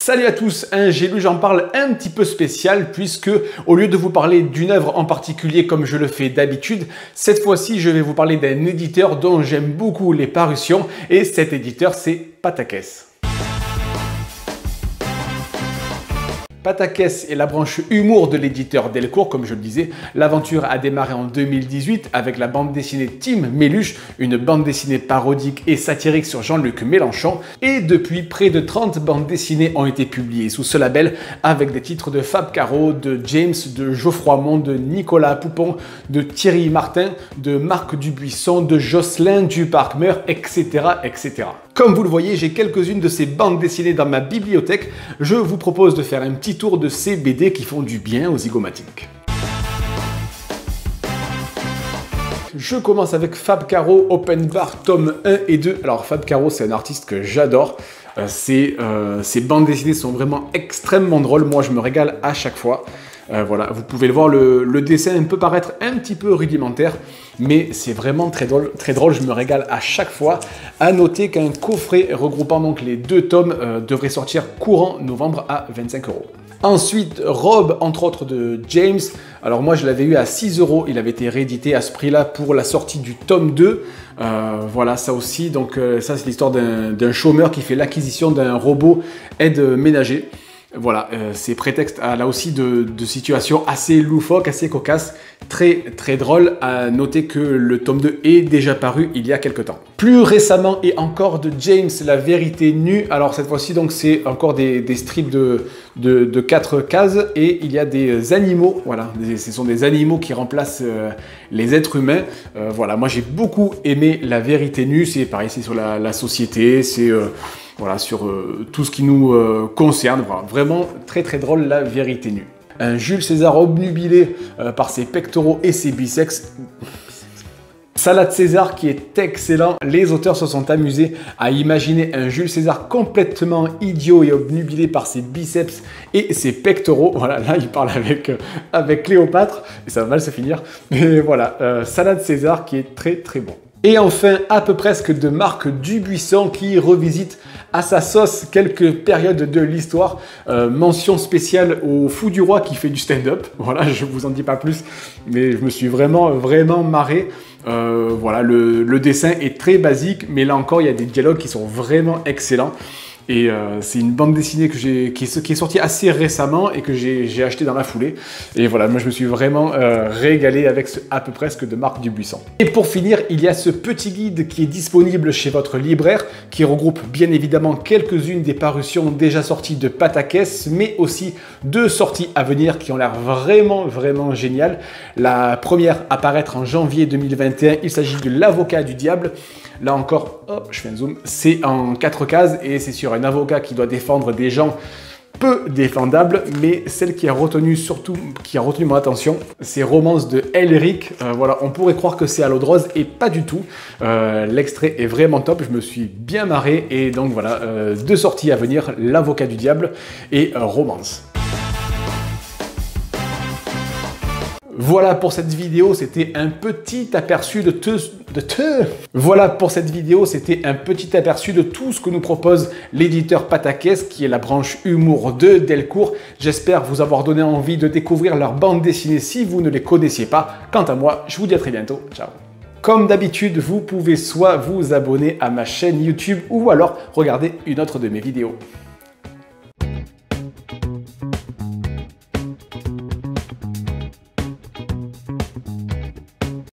Salut à tous, J'ai lu, j'en parle un petit peu spécial puisque au lieu de vous parler d'une œuvre en particulier comme je le fais d'habitude, cette fois-ci je vais vous parler d'un éditeur dont j'aime beaucoup les parutions et cet éditeur c'est Pataquès. Pataquès est la branche humour de l'éditeur Delcourt, comme je le disais. L'aventure a démarré en 2018 avec la bande dessinée Team Méluche, une bande dessinée parodique et satirique sur Jean-Luc Mélenchon. Et depuis, près de 30 bandes dessinées ont été publiées sous ce label avec des titres de Fab Caro, de James, de Geoffroy Mont, de Nicolas Poupon, de Thierry Martin, de Marc Dubuisson, de Jocelyn Duparc-Meur, etc., etc. Comme vous le voyez, j'ai quelques-unes de ces bandes dessinées dans ma bibliothèque. Je vous propose de faire un petit tour de ces BD qui font du bien aux zygomatiques. Je commence avec Fab Caro, Open Bar, tome 1 et 2. Alors Fab Caro, c'est un artiste que j'adore. Ces bandes dessinées sont vraiment extrêmement drôles. Moi, je me régale à chaque fois. Voilà, vous pouvez le voir, le dessin peut paraître un petit peu rudimentaire, mais c'est vraiment très drôle, je me régale à chaque fois. À noter qu'un coffret regroupant donc les deux tomes devrait sortir courant novembre à 25 €. Ensuite, Rob, entre autres de James. Alors moi, je l'avais eu à 6 €. Il avait été réédité à ce prix-là pour la sortie du tome 2. Voilà, ça aussi. Donc ça, c'est l'histoire d'un chômeur qui fait l'acquisition d'un robot aide ménager. Voilà, c'est prétexte à là aussi de situations assez loufoques, assez cocasses, très drôles. À noter que le tome 2 est déjà paru il y a quelques temps. Plus récemment et encore de James, La Vérité Nue. Alors cette fois-ci donc c'est encore des strips de 4 cases et il y a des animaux. Voilà, ce sont des animaux qui remplacent les êtres humains. Voilà, moi j'ai beaucoup aimé La Vérité Nue. C'est pareil, c'est sur la société, c'est voilà, sur tout ce qui nous concerne. Voilà, vraiment très drôle, La Vérité Nue. Un Jules César obnubilé par ses pectoraux et ses biceps. Salade César qui est excellent. Les auteurs se sont amusés à imaginer un Jules César complètement idiot et obnubilé par ses biceps et ses pectoraux. Voilà, là il parle avec Cléopâtre et ça va mal se finir. Mais voilà, Salade César qui est très bon. Et enfin, à peu presque de Marc Dubuisson qui revisite à sa sauce quelques périodes de l'histoire. Mention spéciale au Fou du Roi qui fait du stand-up. Voilà, je vous en dis pas plus, mais je me suis vraiment marré. Voilà, le dessin est très basique, mais là encore, il y a des dialogues qui sont vraiment excellents. Et c'est une bande dessinée qui est sortie assez récemment et que j'ai acheté dans la foulée. Et voilà, moi je me suis vraiment régalé avec ce à peu presque de Marc Dubuisson. Et pour finir, il y a ce petit guide qui est disponible chez votre libraire, qui regroupe bien évidemment quelques-unes des parutions déjà sorties de Pataquès, mais aussi deux sorties à venir qui ont l'air vraiment géniales. La première à paraître en janvier 2021, il s'agit de L'Avocat du Diable. Là encore, hop, je fais un zoom, c'est en 4 cases et c'est sur un avocat qui doit défendre des gens peu défendables, mais celle qui a retenu mon attention, c'est Romance de Elric. Voilà, on pourrait croire que c'est à l'eau de rose et pas du tout. L'extrait est vraiment top, je me suis bien marré et donc voilà, deux sorties à venir, L'Avocat du Diable et Romance. Voilà pour cette vidéo, c'était un petit aperçu Voilà pour cette vidéo, c'était un petit aperçu de tout ce que nous propose l'éditeur Pataquès, qui est la branche humour de Delcourt. J'espère vous avoir donné envie de découvrir leur bande dessinée si vous ne les connaissiez pas. Quant à moi, je vous dis à très bientôt. Ciao. Comme d'habitude, vous pouvez soit vous abonner à ma chaîne YouTube ou alors regarder une autre de mes vidéos.